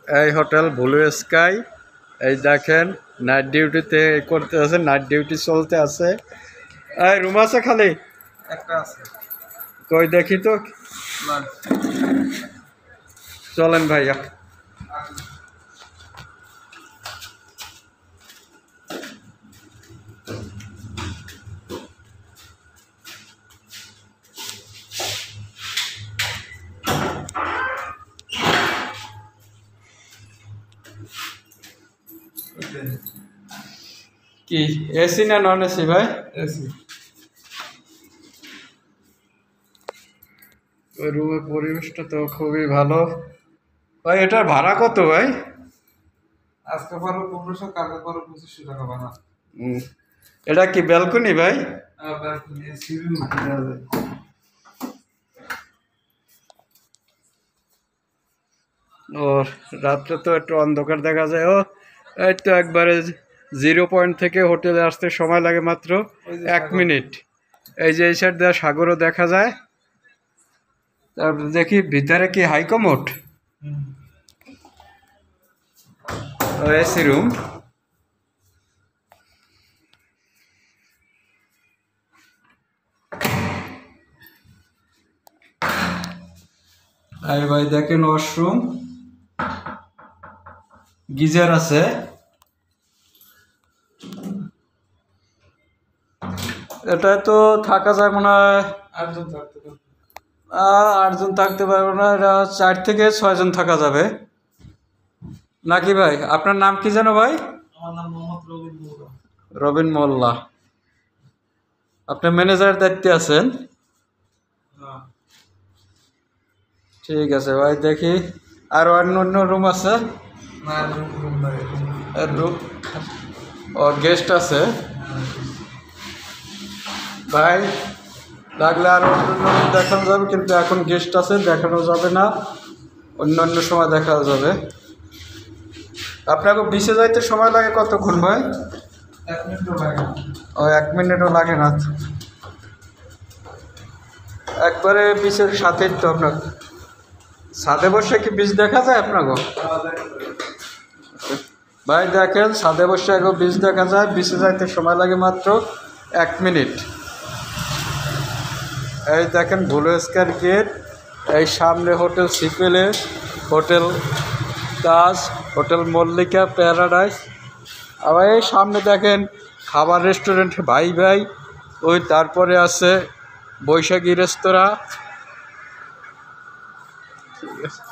এই hotel blue sky. এই দেখেন নাইট ডিউটিতে করতে আছে, নাইট ডিউটি চলতে আছে। এই রুম আছে খালি একটা আছে, কই দেখি তো। চলেন ভাইয়া। কি এসি না নন এসি ভাই? এসি। ওই রুমের পরিবেশটা তো খুবই ভালো ভাই। এটার ভাড়া কত ভাই? আজকে পারো 1500, কালকে পারো 2500 টাকা ভাড়া। এটা কি ব্যালকনি ভাই? ব্যালকনি, সিঁড়ি ও রাত্রে তো একটু অন্ধকার দেখা যায়। ও এই তো একবারে 0 পয়েন্ট থেকে হোটেলে আসতে সময় লাগে মাত্র 1 মিনিট। এই যে এই সাইড দেওয়া সাগরও দেখা যায়। তারপর দেখি ভিতরে কি হাইকমোড, এসি রুম। আর ভাই দেখেন ওয়াশরুম, গিজার আছে। এটা তো থাকা যায় মনে হয় 8 জন থাকতে পারবে না, এটা 4 থেকে 6 জন থাকা যাবে নাকি ভাই? আপনার নাম কি জানো ভাই? আমার নাম মোহাম্মদ রবিন মোল্লা। রবিন মোল্লা। আপনি ম্যানেজারের দায়িত্বে আছেন? ঠিক আছে ভাই, দেখি আর অন্য অন্য রুম আছে? না, রুম নাই। রুম ও গেস্ট আছে ভাই। লাগলে আর অন্য রুম দেখানো যাবে, কিন্তু এখন গেস্ট আছে, দেখানো যাবে না, অন্য অন্য সময় দেখা যাবে। আপনাকে বিচে যাইতে সময় লাগে কতক্ষণ ভাই? 1 মিনিটও লাগে না। ও 1 মিনিটও লাগে না। একবারে বিচের সাথেই তো। আপনার ছাদে বসে কি বীজ দেখা যায় আপনাকে? ভাই দেখেন ছাদে বসে একবার বীজ দেখা যায়। বিচে যাইতে সময় লাগে মাত্র 1 মিনিট। এই দেখেন ব্লু স্কাই গেট। এই সামনে হোটেল সিপেলে, hotel Taj, hotel Mallika, paradise. আবার এই সামনে দেখেন খাবার রেস্টুরেন্ট ভাই ভাই। ওই তারপরে আছে বৈশাখী রেস্তোরাঁ। ঠিক আছে।